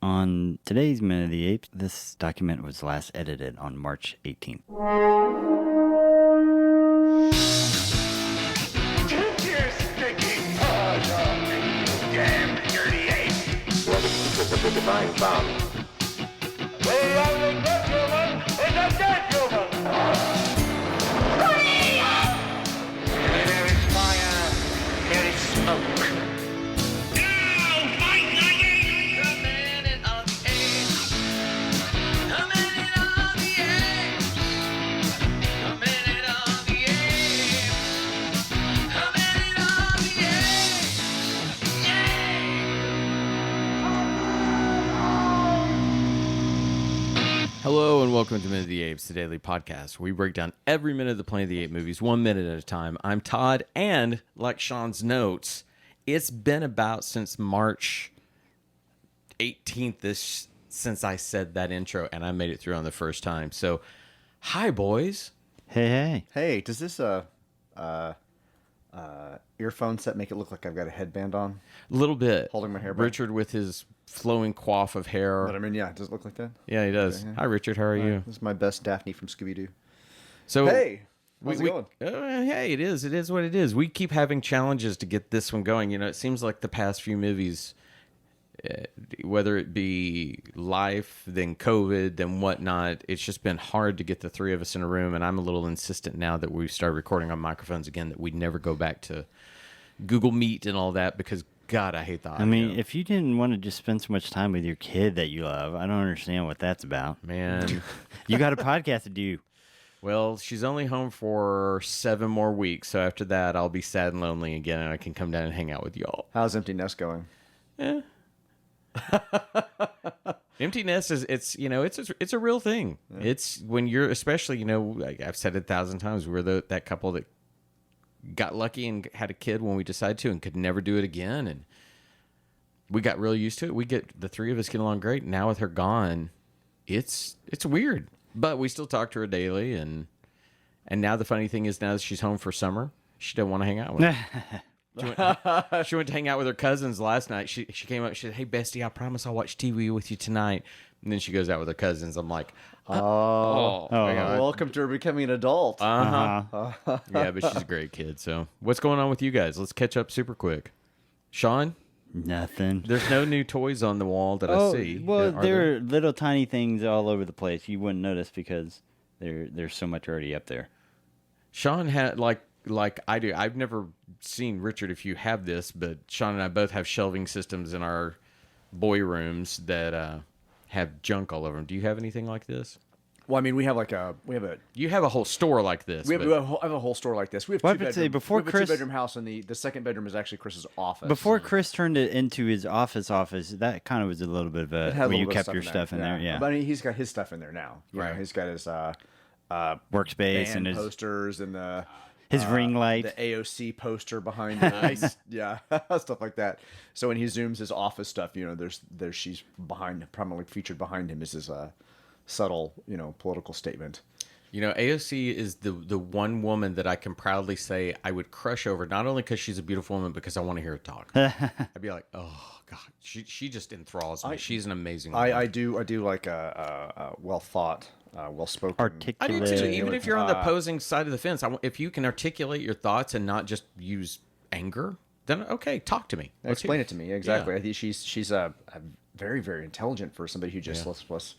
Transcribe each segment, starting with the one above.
On today's Minute of the Apes, this document was last edited on March 18th. Take your stinking paws off me, you damn dirty ape! Welcome to the divine bomb. The only good human is a dead human! There is fire, there is smoke. Now fight like apes! The minute of the apes! The minute of the apes! The minute of the apes! The minute of the apes! Hello and welcome to Minute of the Apes, the daily podcast where we break down every minute of the Planet of the Apes movies, 1 minute at a time. I'm Todd, and like Sean's notes, it's been about since March 18th since I said that intro, and I made it through on the first time. So, hi boys. Hey. Hey, does this earphone set make it look like I've got a headband on? A little bit. Holding my hair back. Richard with his flowing coif of hair. But I mean, yeah, does it look like that? Yeah, he does. Okay, yeah. Hi Richard, how are you? This is my best Daphne from Scooby-Doo. So, Hey, how's it going? Hey, it is. It is what it is. We keep having challenges to get this one going. You know, it seems like the past few movies, whether it be life, then COVID, then whatnot, it's just been hard to get the three of us in a room. And I'm a little insistent now that we start recording on microphones again that we never go back to Google Meet and all that because, God, I hate the audio. I mean, if you didn't want to just spend so much time with your kid that you love, I don't understand what that's about. Man. You got a podcast to do. Well, she's only home for 7 more weeks. So after that, I'll be sad and lonely again and I can come down and hang out with y'all. How's Empty Nest going? Empty nest is it's a real thing. Yeah. It's when you're especially like I've said it 1,000 times, we're that couple that got lucky and had a kid when we decided to and could never do it again, and we got real used to it. We get the three of us get along great. Now with her gone, it's weird, but we still talk to her daily, and now the funny thing is now that she's home for summer, she doesn't want to hang out with us. She went to hang out with her cousins last night. She came up. She said, "Hey, bestie, I promise I'll watch TV with you tonight." And then she goes out with her cousins. I'm like, Welcome to her becoming an adult. Yeah, but she's a great kid. So, what's going on with you guys? Let's catch up super quick. Sean, Nothing. there's no new toys on the wall that I see. Well, Are there are little tiny things all over the place. You wouldn't notice because there's so much already up there. Sean had like I do. I've never seen Richard if you have this, but Sean and I both have shelving systems in our boy rooms that have junk all over them. Do you have anything like this? Well, I mean, we have a You have a whole store like this. I have a whole store like this. We have Well, I two would say bedroom. before we have Chris- a 2-bedroom house, and the second bedroom is actually Chris's office. Before Chris turned it into his office, that kind of was a little bit of It had a a where you little bit of kept your stuff in there. Yeah, But I mean, he's got his stuff in there now. Right. He's got his workspace band and his posters and his ring light. the AOC poster behind him. Yeah, stuff like that. So when he zooms his office stuff, there's she's behind, prominently featured behind him is his subtle, political statement. AOC is the one woman that I can proudly say I would crush over, not only because she's a beautiful woman, because I want to hear her talk. I'd be like, oh God, she just enthralls me. She's an amazing woman. I do like a well thought, well spoken, Articulate. I do too. Even if you're on the opposing side of the fence, if you can articulate your thoughts and not just use anger, then okay, talk to me. Explain it to me exactly. Yeah. I think she's a very, very intelligent for somebody who just was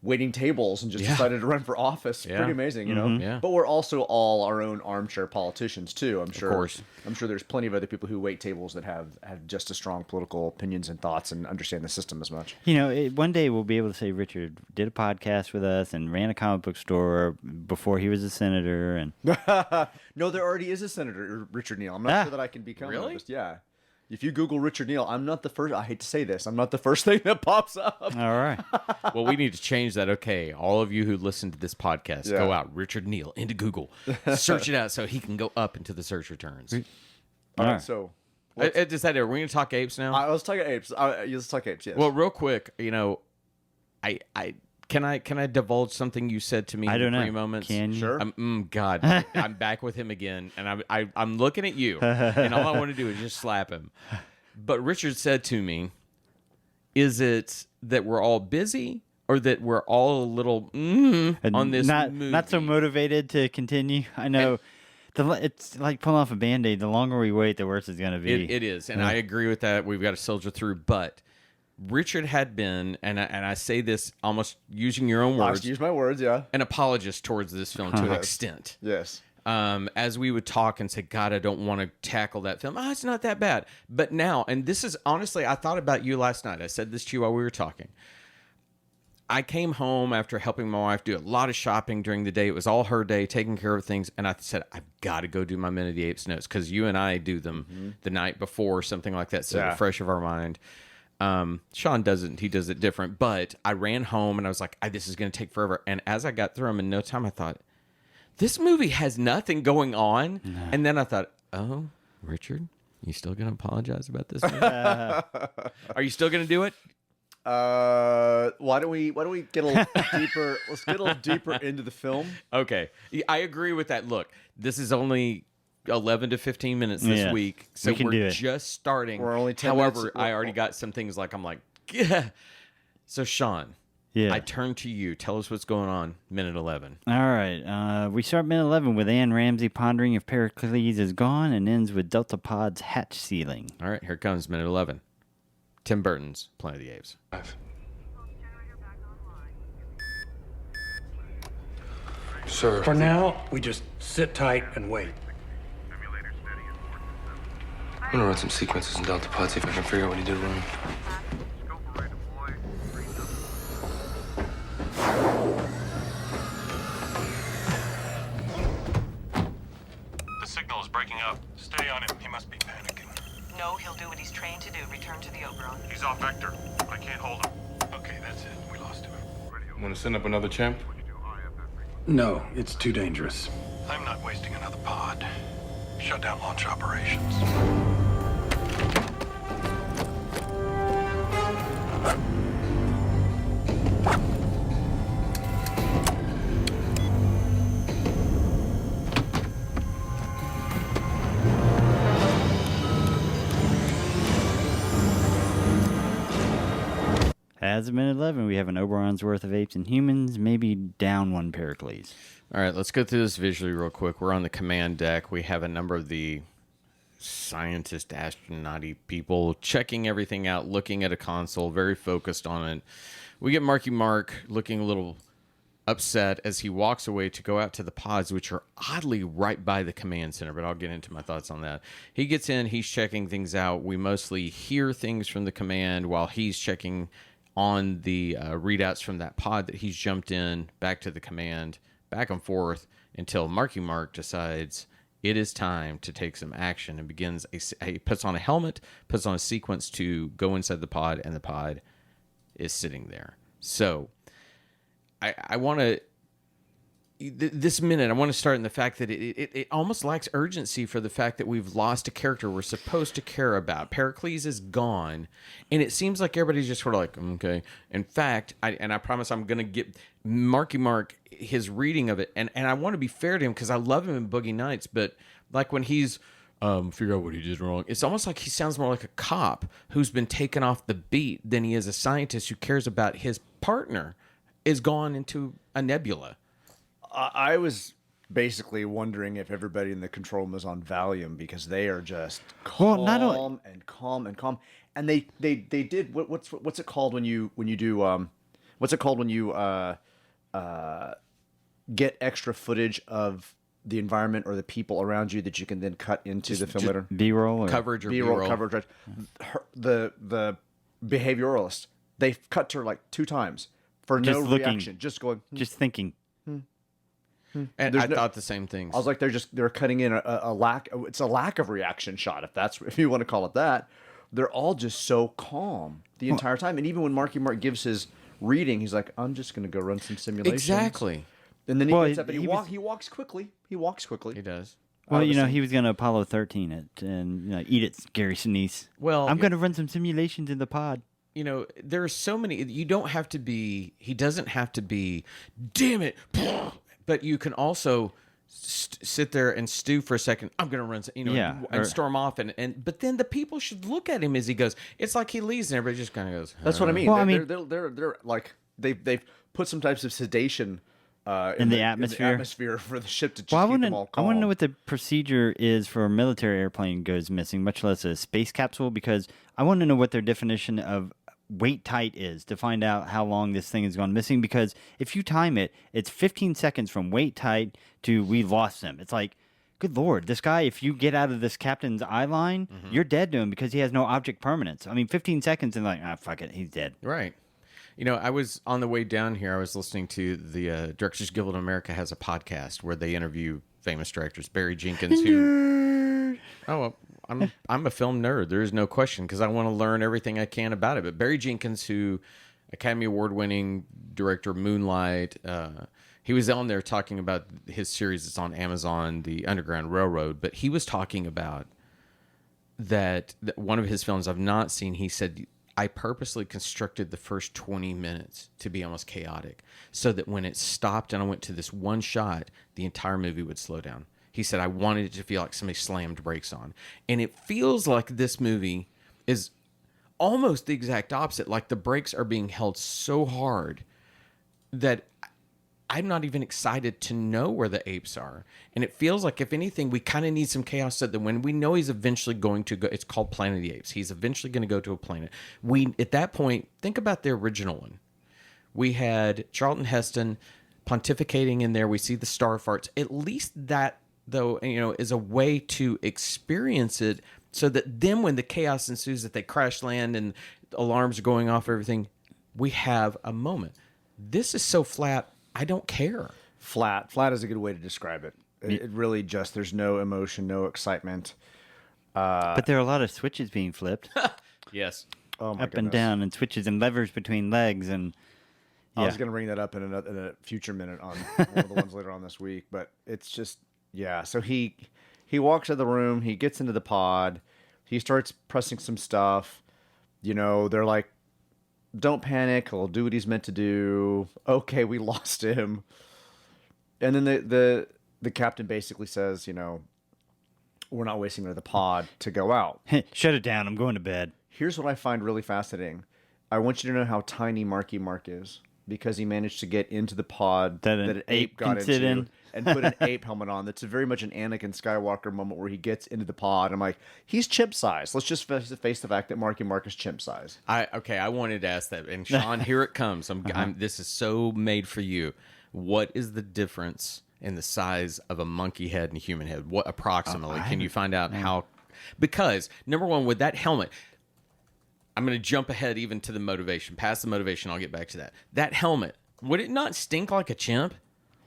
waiting tables and just decided to run for office. Yeah. Pretty amazing, Yeah. But we're also all our own armchair politicians too. I'm sure. Of course. I'm sure there's plenty of other people who wait tables that have just as strong political opinions and thoughts and understand the system as much. One day we'll be able to say Richard did a podcast with us and ran a comic book store before he was a senator. And No, there already is a senator, Richard Neal. I'm not sure that I can become Really? one. Yeah. If you Google Richard Neal, I'm not the first. I hate to say this. I'm not the first thing that pops up. all right, Well, we need to change that. Okay, all of you who listen to this podcast, Yeah. go out, Richard Neal, into Google. Search it out so he can go up into the search returns. All All right. right. So Is that it? We're going to talk apes now? let's talk apes. Let's talk apes. Yes. Well, real quick, I can I divulge something you said to me I in don't the know. pre-moments? Can you? Sure. God, I'm back with him again, and I'm looking at you, and all I want to do is just slap him. But Richard said to me, Is it that we're all busy, or that we're all a little on this movie? Not so motivated to continue. I know. It's like pulling off a Band-Aid. The longer we wait, the worse it's going to be. It is, and I agree with that. We've got to soldier through, but Richard had been, and I say this almost using your own words, Use my words, yeah. an apologist towards this film to an extent. Yes. As we would talk and say, God, I don't want to tackle that film. It's not that bad. But now, and this is honestly, I thought about you last night. I said this to you while we were talking. I came home after helping my wife do a lot of shopping during the day. It was all her day, taking care of things. And I said, I've got to go do my Minute of the Apes notes, because you and I do them the night before or something like that. So they're fresh of our mind. Sean doesn't. He does it different. But I ran home and I was like, this is going to take forever. And as I got through them in no time, I thought, this movie has nothing going on. No. And then I thought, oh, Richard, you still going to apologize about this movie? Are you still going to do it? Why don't we get a little deeper? Let's get a little deeper into the film. Okay, I agree with that. Look, this is only 11 to 15 minutes this week, so we're just starting. We're only 10 However, minutes. I already got some things I'm like, yeah. So Sean, I turn to you. Tell us what's going on. Minute 11. All right. We start minute 11 with Anne Ramsey pondering if Pericles is gone, and ends with Delta Pod's hatch sealing. All right, here comes minute 11. Tim Burton's Planet of the Apes. Sir. For now, we just sit tight and wait. I'm gonna run some sequences in Delta Pod, see if I can figure out what he did wrong. The signal is breaking up. Stay on him. He must be panicking. No, he'll do what he's trained to do. Return to the Oberon. He's off vector. I can't hold him. Okay, that's it. We lost him. Wanna send up another chimp? No, it's too dangerous. I'm not wasting another pod. Shut down launch operations. As of minute 11, we have an Oberon's worth of apes and humans, maybe down one Pericles. All right, let's go through this visually real quick. We're on the command deck. We have a number of the scientist, astronaut-y people checking everything out, looking at a console, very focused on it. We get Marky Mark looking a little upset as he walks away to go out to the pods, which are oddly right by the command center, but I'll get into my thoughts on that. He gets in, he's checking things out. We mostly hear things from the command while he's checking on the readouts from that pod that he's jumped in, back to the command, back and forth until Marky Mark decides it is time to take some action and begins he puts on a helmet, puts on a sequence to go inside the pod, and the pod is sitting there. So I want to this minute, I want to start in the fact that it almost lacks urgency for the fact that we've lost a character we're supposed to care about. Pericles is gone, and it seems like everybody's just sort of like, okay. In fact, I promise I'm going to get Marky Mark his reading of it, and I want to be fair to him because I love him in Boogie Nights, but like when he's figure out what he did wrong, it's almost like he sounds more like a cop who's been taken off the beat than he is a scientist who cares about his partner is gone into a nebula. I was basically wondering if everybody in the control room was on Valium because they are just calm and calm and calm. And they did what's it called when you do what's it called when you get extra footage of the environment or the people around you that you can then cut into the film later? B-roll? Coverage or B-roll B-roll. coverage. Right? The behavioralist, they cut to her like 2 times for no Just looking. reaction, just going. Just thinking. And I thought the same things. I was like, they're cutting in a lack. It's a lack of reaction shot, if you want to call it that. They're all just so calm the entire time, and even when Marky Mark gives his reading, he's like, "I'm just going to go run some simulations." Exactly. And then he gets up and he he walks quickly. He walks quickly. He does. Well, he was going to Apollo 13 it and eat it, Gary Sinise. Well, I'm going to run some simulations in the pod. There are so many. You don't have to be. He doesn't have to be. Damn it! But you can also sit there and stew for a second. I'm going to run, and storm off. But then the people should look at him as he goes. It's like he leaves and everybody just kind of goes. That's what I mean. Well, they're like they've put some types of sedation in the atmosphere for the ship to just Well, keep them all I calm. want to know what the procedure is for a military airplane goes missing, much less a space capsule, because I want to know what their definition of weight tight is to find out how long this thing has gone missing. Because if you time it, it's 15 seconds from weight tight to we lost him. It's like, good Lord, this guy, if you get out of this captain's eye line, you're dead to him because he has no object permanence. I mean, 15 seconds and fuck it, he's dead. Right. I was on the way down here. I was listening to the Directors Guild of America has a podcast where they interview famous directors. Barry Jenkins, who I'm a film nerd. There is no question because I want to learn everything I can about it. But Barry Jenkins, who Academy Award winning director Moonlight, he was on there talking about his series that's on Amazon, The Underground Railroad. But he was talking about that one of his films I've not seen. He said, I purposely constructed the first 20 minutes to be almost chaotic so that when it stopped and I went to this one shot, the entire movie would slow down. He said, I wanted it to feel like somebody slammed brakes on. And it feels like this movie is almost the exact opposite. Like the brakes are being held so hard that I'm not even excited to know where the apes are. And it feels like, if anything, we kind of need some chaos so that when we know he's eventually going to go, it's called Planet of the Apes. He's eventually going to go to a planet. At that point, think about the original one. We had Charlton Heston pontificating in there. We see the star farts. At least that, though, is a way to experience it so that then when the chaos ensues, that they crash land and alarms are going off, everything, we have a moment. This is so flat. I don't care. Flat is a good way to describe it. It really just, there's no emotion, no excitement. But there are a lot of switches being flipped. Yes. Oh my Up goodness. and down, and switches and levers between legs. And I was going to bring that up in a future minute on one of the ones later on this week, but it's just, yeah. So he walks out of the room, he gets into the pod, he starts pressing some stuff. They're like, don't panic, he'll do what he's meant to do. Okay, we lost him. And then the captain basically says, we're not wasting another pod to go out. Shut it down, I'm going to bed. Here's what I find really fascinating. I want you to know how tiny Marky Mark is, because he managed to get into the pod that an ape got can sit into in. and put an ape helmet on. That's very much an Anakin Skywalker moment where he gets into the pod. I'm like, he's chimp size. Let's just face the fact that Marky Mark is chimp size. I wanted to ask that. And Sean, here it comes. This is so made for you. What is the difference in the size of a monkey head and a human head? What approximately? Can you find out how? Because number one, with that helmet, I'm going to jump ahead even to the motivation. Past the motivation, I'll get back to that. That helmet, would it not stink like a chimp?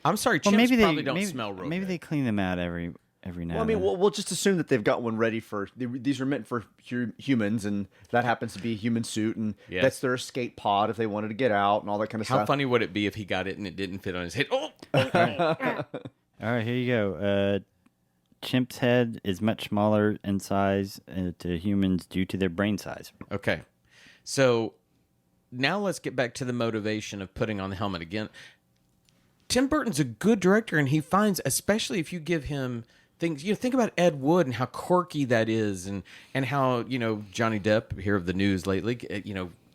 I'm sorry, chimps probably don't smell real Maybe good. they clean them out every now Well, I and mean, then. we'll just assume that they've got one ready for. These are meant for humans, and that happens to be a human suit, and Yes. that's their escape pod if they wanted to get out and all that kind of How stuff. funny would it be if he got it and it didn't fit on his head? Oh! All right, here you go. Chimp's head is much smaller in size to humans due to their brain size. Okay. So now let's get back to the motivation of putting on the helmet again. Tim Burton's a good director, and he finds, especially if you give him things, think about Ed Wood and how quirky that is, and how, Johnny Depp, here of the news lately,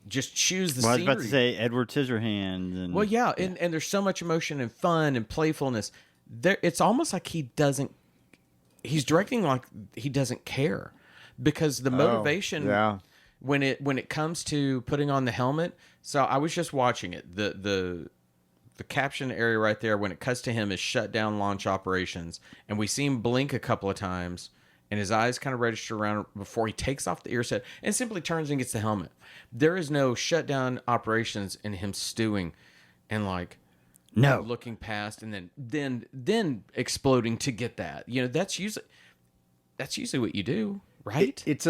just choose the Well, I was scenery. about to say Edward Scissorhands. And, Well, yeah, and there's so much emotion and fun and playfulness. It's almost like he's directing like he doesn't care, because the motivation yeah. when it comes to putting on the helmet. So I was just watching it. The caption area right there, when it cuts to him, is shut down launch operations, and we see him blink a couple of times, and his eyes kind of register around before he takes off the ear set and simply turns and gets the helmet. There is no shut down operations in him stewing and looking past and then exploding to get that. That's usually what you do, right? It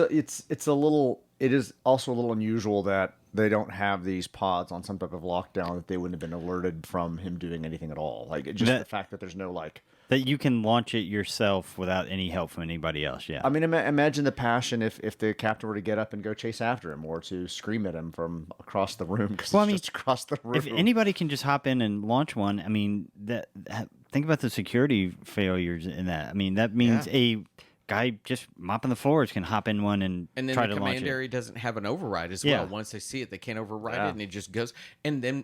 is also a little unusual that they don't have these pods on some type of lockdown, that they wouldn't have been alerted from him doing anything at all. Like, the fact that there's no That you can launch it yourself without any help from anybody else. Yeah. I mean, imagine the passion if the captain were to get up and go chase after him, or to scream at him from across the room, because just across the room. If anybody can just hop in and launch one, I mean, think about the security failures in that. I mean, that means a guy just mopping the floors can hop in one and then try the to launch command it. area doesn't have an override as well. Once they see it, they can't override it, and it just goes. And then,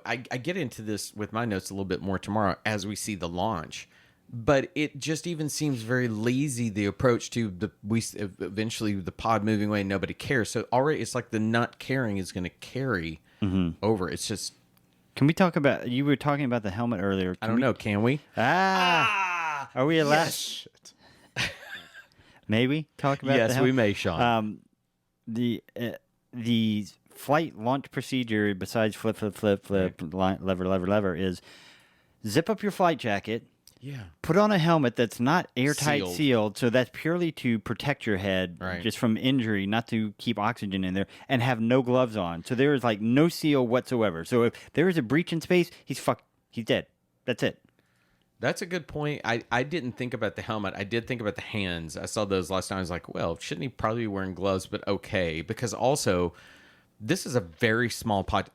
I get into this with my notes a little bit more tomorrow as we see the launch. But it just even seems very lazy, the approach to eventually the pod moving away and nobody cares. So already it's like the not caring is going to carry over. It's just... Can we talk about... You were talking about the helmet earlier. I don't know. Can we? Are we allowed... Yes. May we talk about Yes, we may, Sean. The flight launch procedure, besides flip, lever, is zip up your flight jacket. Yeah. Put on a helmet that's not airtight sealed, so that's purely to protect your head just from injury, not to keep oxygen in there, and have no gloves on. So there is like no seal whatsoever. So if there is a breach in space, he's dead. That's it. That's a good point. I didn't think about the helmet. I did think about the hands. I saw those last time. I was like, well, shouldn't he probably be wearing gloves? But okay, because also this is a very small pod.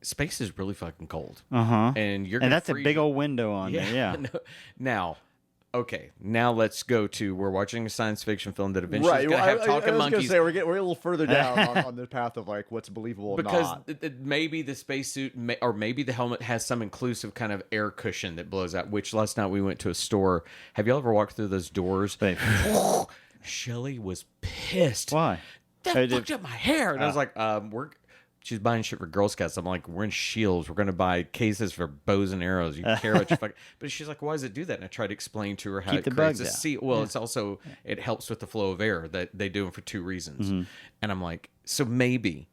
Space is really fucking cold. And that's a big old window on there. Yeah. Now, okay. Now let's go to, we're watching a science fiction film that eventually is going to have talking monkeys. I was going to say, we're a little further down on the path of like what's believable and not. Because maybe the spacesuit, or maybe the helmet has some inclusive kind of air cushion that blows out, which last night we went to a store. Have you all ever walked through those doors? Shelly was pissed. Why? That fucked up my hair. And I was like, she's buying shit for Girl Scouts. I'm like, we're in Shields. We're going to buy cases for bows and arrows. You care what you fuck. But she's like, why does it do that? And I tried to explain to her how Keep it the creates bugs a out. seal. Well, it's also, it helps with the flow of air. That they do them for two reasons. And I'm like, so maybe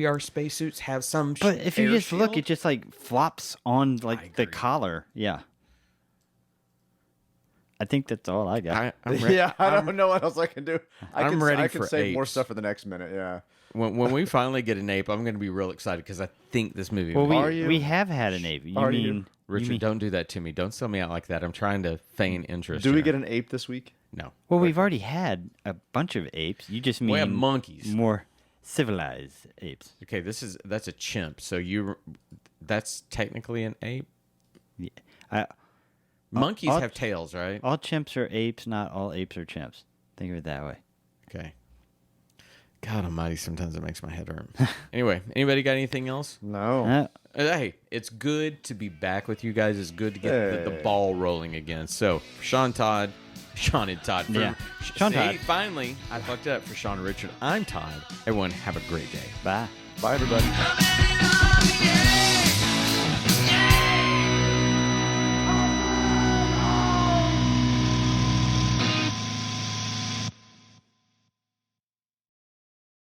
our spacesuits have some But if you air just look, shield? it just like flops on like the collar. Yeah. I think that's all I got. I don't know what else I can do. I ready can for save more apes. stuff for the next minute. Yeah. When we finally get an ape, I'm going to be real excited because I think this movie. Well, will we have had an ape. Richard, don't do that to me. Don't sell me out like that. I'm trying to feign interest. Do we here. get an ape this week? No. Well, we've already had a bunch of apes. You just mean We have monkeys. more civilized apes. Okay, that's a chimp. So that's technically an ape. Yeah. Monkeys have tails, right? All chimps are apes. Not all apes are chimps. Think of it that way. Okay. God almighty, sometimes it makes my head hurt. Anyway, anybody got anything else? No. Hey, it's good to be back with you guys. It's good to get the ball rolling again. So, Sean and Todd. Sean Todd. Finally, I fucked up for Sean and Richard. I'm Todd. Everyone, have a great day. Bye. Bye, everybody. Coming on.